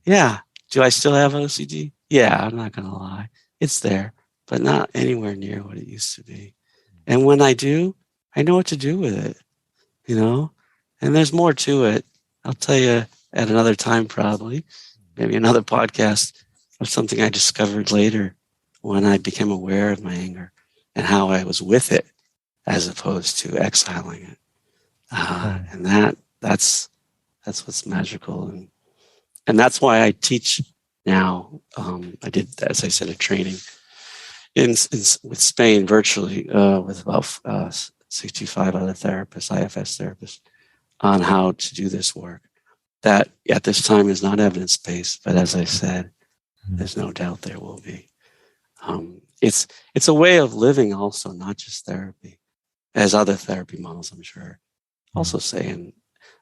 yeah. Do I still have OCD? Yeah, I'm not going to lie. It's there, but not anywhere near what it used to be. And when I do, I know what to do with it, you know? And there's more to it. I'll tell you at another time, probably, maybe another podcast of something I discovered later when I became aware of my anger and how I was with it as opposed to exiling it. And that's what's magical. And that's why I teach now. I did, as I said, a training with Spain virtually with about 65 other therapists, IFS therapists, on how to do this work. That at this time is not evidence-based, but as I said, there's no doubt there will be. It's a way of living also, not just therapy, as other therapy models, I'm sure, also say.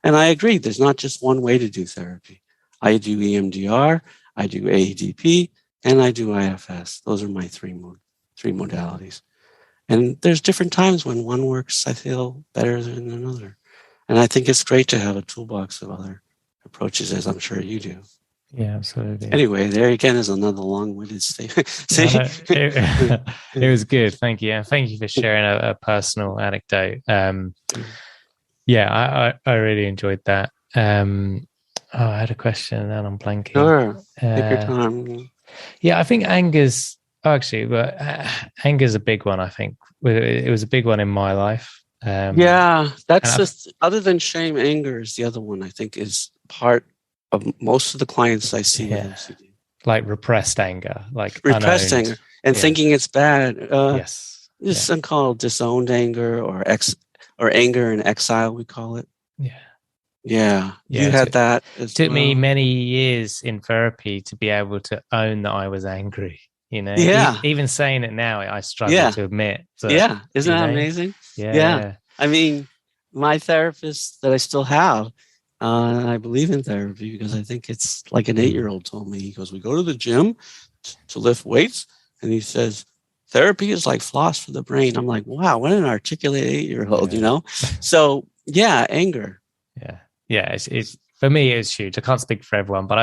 And I agree, there's not just one way to do therapy. I do EMDR, I do AEDP, and I do IFS. Those are my three modalities. And there's different times when one works, I feel, better than another. And I think it's great to have a toolbox of other approaches, as I'm sure you do. Yeah, absolutely. Anyway, there again is another long-winded statement. It was good. Thank you. And thank you for sharing a personal anecdote. Yeah, I really enjoyed that. I had a question and I'm blanking. Sure. Take your time. Yeah, I think anger's a big one. I think it was a big one in my life. Yeah, And that's just other than shame, anger is the other one I think is part of most of the clients I see with yeah, OCD. like repressed anger, like Repressed unowned. anger and Yeah. thinking it's bad. Yes. There's Yeah. some called disowned anger or anger in exile, we call it. Yeah. Yeah, Yeah. you had that as Took me well. many years in therapy to be able to own that I was angry. Yeah, Even saying it now, I struggle yeah, to admit that. yeah. Isn't that amazing? Yeah, Yeah. yeah, I mean, my therapist that I still have, I believe in therapy because I think it's like an 8-year-old told me. He goes, "We go to the gym to lift weights," and he says, "Therapy is like floss for the brain." I'm like, "Wow, what an articulate 8-year-old," yeah, So yeah, anger. yeah, yeah. It's for me, it's huge. I can't speak for everyone, but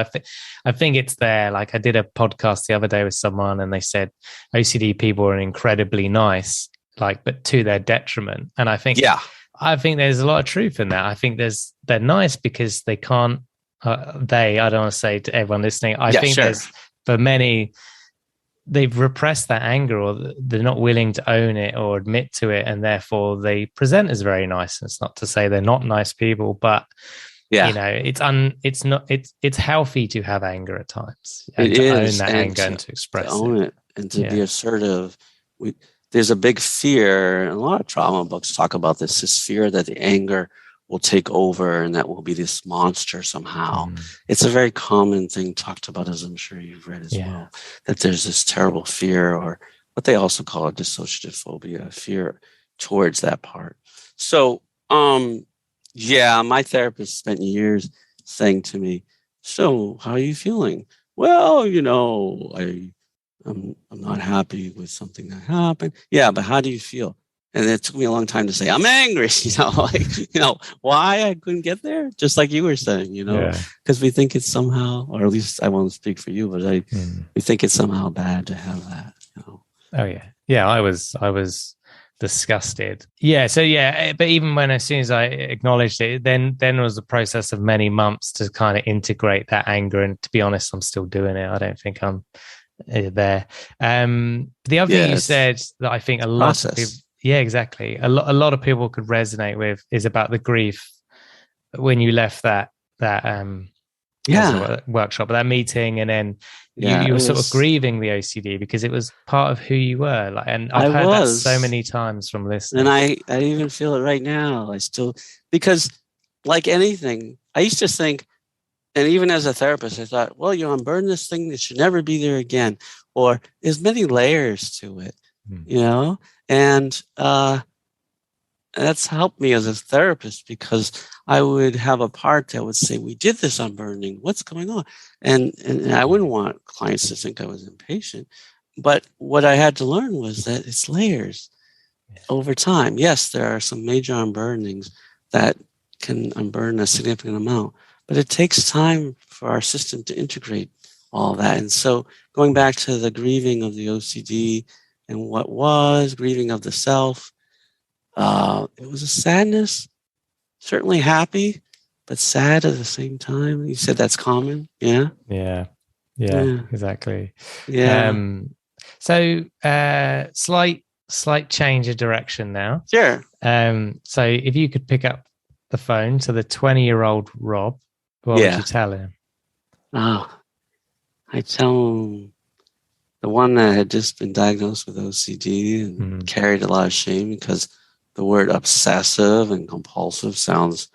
I think it's there. Like I did a podcast the other day with someone, and they said OCD people are incredibly nice, like but to their detriment. And Yeah, I think there's a lot of truth in that. I think they're nice because they can't. I don't want to say to everyone listening. I yeah, think sure. there's for many they've repressed that anger, or they're not willing to own it or admit to it, and therefore they present as very nice. And it's not to say they're not nice people, but Yeah, it's healthy to have anger at times it and to own is, that and anger and to to express it. own it and to be Yeah, assertive. We There's a big fear, and a lot of trauma books talk about this fear that the anger will take over and that will be this monster somehow. It's a very common thing talked about, as I'm sure you've read as yeah, well, that there's this terrible fear, or what they also call a dissociative phobia, fear towards that part. So, yeah, my therapist spent years saying to me, "So, how are you feeling?" "Well, I'm not happy with something that happened." "Yeah, but how do you feel?" And it took me a long time to say, "I'm angry." Why I couldn't get there? Just like you were saying, yeah. because we think it's somehow, or at least I won't speak for you, but we think it's somehow bad to have that. Oh yeah, yeah. I was disgusted. Yeah. So yeah, but even when as soon as I acknowledged it, then was the process of many months to kind of integrate that anger. And to be honest, I'm still doing it. I don't think I'm there. The other thing Yeah, you it's said that I think a a lot of people, process. yeah, exactly, a lot of people could resonate with is about the grief when you left that Yeah, workshop, that meeting, and then you yeah, you it were sort of was. grieving the OCD because it was part of who you were. Like, and I've I heard that so was. many times from And listeners. I even feel it right now. I still, because like anything, I used to think, and even as a therapist, I thought, well, unburden this thing that should never be there again, or there's many layers to it, Hmm. you know, and that's helped me as a therapist because I would have a part that would say, "We did this unburdening. What's going on?" And I wouldn't want clients to think I was impatient, but what I had to learn was that it's layers over time. Yes, there are some major unburdenings that can unburden a significant amount, but it takes time for our system to integrate all that. And so, going back to the grieving of the OCD and what was grieving of the self, it was a sadness, certainly happy, but sad at the same time. You said that's common. Yeah. Yeah, yeah, Yeah. exactly. Yeah. Um, so slight change of direction now. Sure. So if you could pick up the phone to the 20-year-old Rob, what would you Yeah. tell him? Oh, I tell him the one that had just been diagnosed with OCD and carried a lot of shame because the word obsessive and compulsive sounds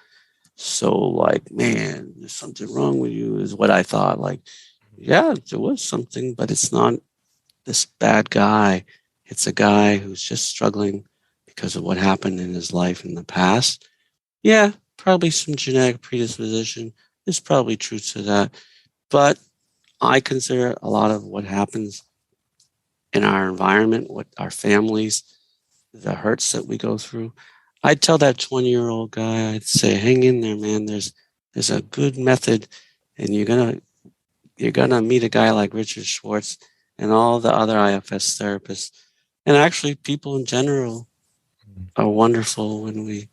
so like, man, there's something wrong with you, is what I thought. Like, yeah, there was something, but it's not this bad guy. It's a guy who's just struggling because of what happened in his life in the past. Yeah, probably some genetic predisposition. There's probably truth to that. But I consider a lot of what happens in our environment, what our families, the hurts that we go through. I'd tell that 20-year-old guy, I'd say, hang in there, man. There's a good method, and you're gonna meet a guy like Richard Schwartz and all the other IFS therapists. And actually people in general are wonderful when we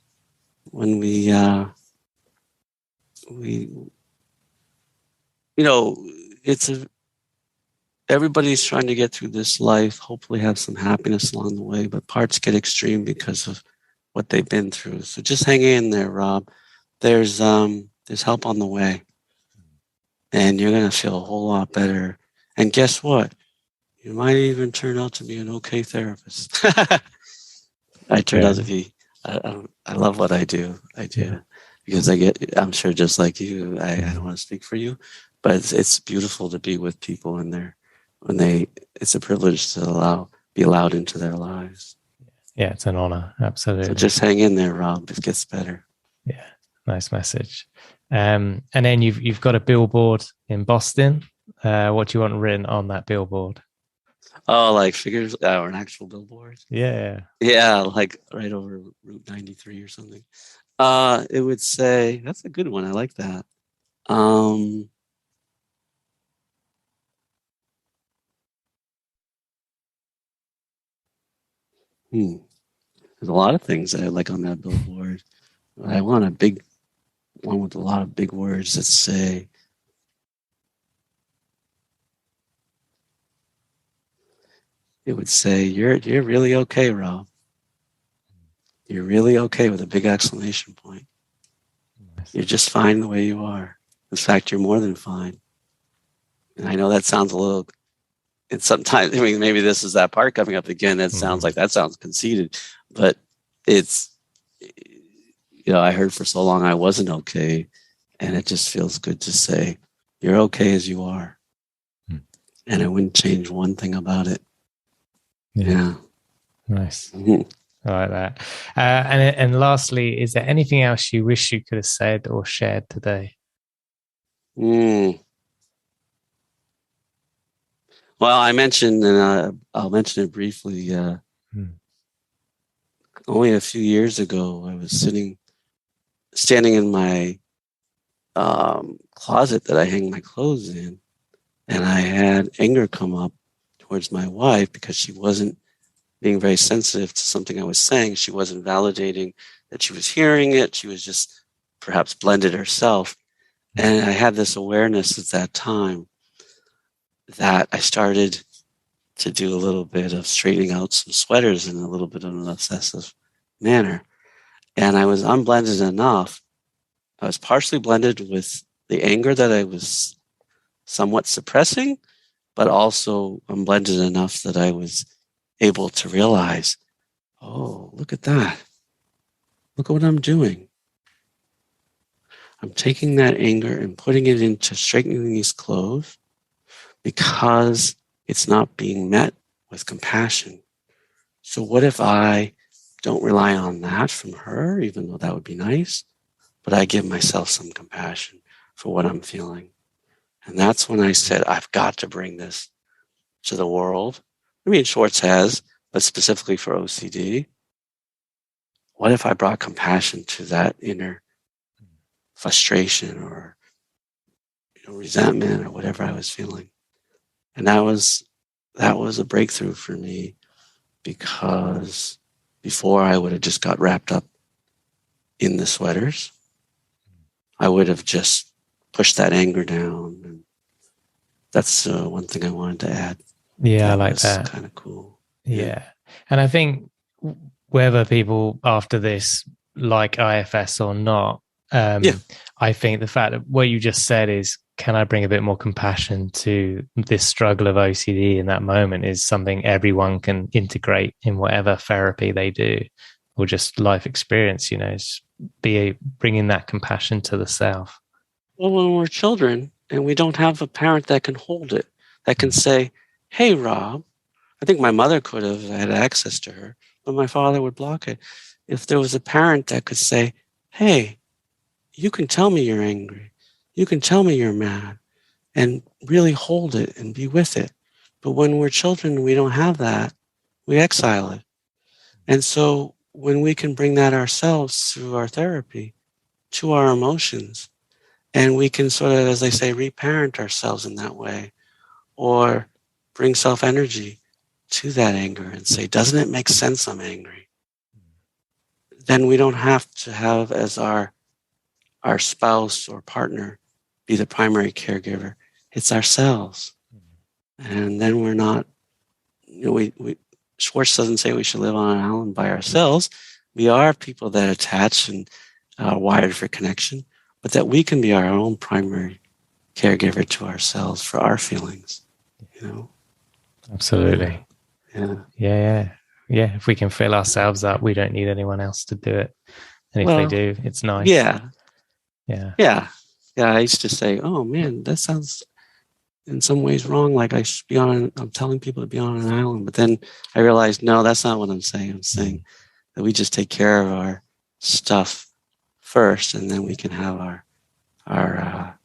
it's a everybody's trying to get through this life, hopefully have some happiness along the way, but parts get extreme because of what they've been through. So just hang in there, Rob. There's help on the way, and you're going to feel a whole lot better. And guess what? You might even turn out to be an okay therapist. I turned out to be. I love what I do. I do because I'm sure just like you. I don't want to speak for you, but it's beautiful to be with people it's a privilege to be allowed into their lives. Yeah, it's an honor. Absolutely. So just hang in there, Rob. It gets better. Yeah, nice message. And then you've got a billboard in Boston. What do you want written on that billboard? Oh, like figures or an actual billboard? Yeah. Yeah, like right over Route 93 or something. It would say, that's a good one. I like that. There's a lot of things that I like on that billboard. I want a big one with a lot of big words that say, it would say, you're really okay, Rob. You're really okay, with a big exclamation point. Nice. You're just fine the way you are. In fact, you're more than fine. And I know that sounds a little, and sometimes, I mean, maybe this is that part coming up again. That sounds conceited, but it's, I heard for so long I wasn't okay. And it just feels good to say, you're okay as you are. And I wouldn't change one thing about it. Yeah. Nice. Mm-hmm. I like that. And lastly, is there anything else you wish you could have said or shared today? Well, I mentioned, and I'll mention it briefly. Only a few years ago, I was standing in my closet that I hang my clothes in, and I had anger come up towards my wife because she wasn't being very sensitive to something I was saying. She wasn't validating that she was hearing it. She was just perhaps blended herself. And I had this awareness at that time that I started to do a little bit of straightening out some sweaters in a little bit of an obsessive manner. And I was unblended enough. I was partially blended with the anger that I was somewhat suppressing, but also unblended enough that I was able to realize, oh, look at that. Look at what I'm doing. I'm taking that anger and putting it into straightening these clothes because it's not being met with compassion. So what if I don't rely on that from her, even though that would be nice, but I give myself some compassion for what I'm feeling? And that's when I said, I've got to bring this to the world. I mean, Schwartz has, but specifically for OCD. What if I brought compassion to that inner frustration or resentment or whatever I was feeling? And that was a breakthrough for me, because before I would have just got wrapped up in the sweaters. I would have just pushed that anger down. And that's one thing I wanted to add. Yeah, I like that. Kind of cool. Yeah. And I think whether people after this like IFS or not, I think the fact that what you just said is, can I bring a bit more compassion to this struggle of OCD in that moment, is something everyone can integrate in whatever therapy they do or just life experience, bringing that compassion to the self. Well, when we're children and we don't have a parent that can hold it, that can say, hey, Rob, I think my mother could have had access to her, but my father would block it. If there was a parent that could say, hey, you can tell me you're angry. You can tell me you're mad, and really hold it and be with it. But when we're children, we don't have that. We exile it. And so when we can bring that ourselves through our therapy to our emotions, and we can sort of, as they say, reparent ourselves in that way, or bring self-energy to that anger and say, doesn't it make sense I'm angry? Then we don't have to have as our spouse or partner be the primary caregiver. It's ourselves. And then we're not, Schwartz doesn't say we should live on an island by ourselves. We are people that attach and are wired for connection, but that we can be our own primary caregiver to ourselves for our feelings, Absolutely. Yeah. Yeah. If we can fill ourselves up, we don't need anyone else to do it. And if they do, it's nice. Yeah. I used to say, oh man, that sounds in some ways wrong. Like I'm telling people to be on an island, but then I realized, no, that's not what I'm saying. I'm saying that we just take care of our stuff first, and then we can have our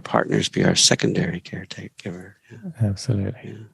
partners be our secondary caretaker. Absolutely.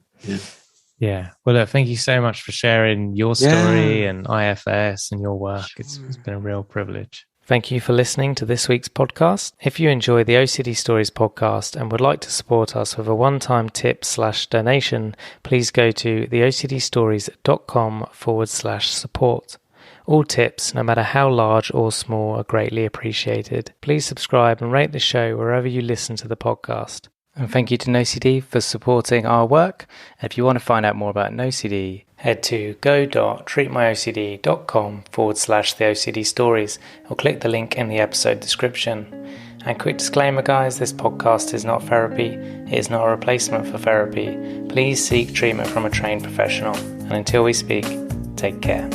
Yeah. Well, look, thank you so much for sharing your story and IFS and your work. Sure. It's been a real privilege. Thank you for listening to this week's podcast. If you enjoy the OCD Stories podcast and would like to support us with a one-time tip/donation, please go to theocdstories.com/support. All tips, no matter how large or small, are greatly appreciated. Please subscribe and rate the show wherever you listen to the podcast. And thank you to NoCD for supporting our work. If you want to find out more about NoCD, head to go.treatmyocd.com/theOCD stories or click the link in the episode description. And quick disclaimer, guys, this podcast is not therapy. It is not a replacement for therapy. Please seek treatment from a trained professional. And until we speak, take care.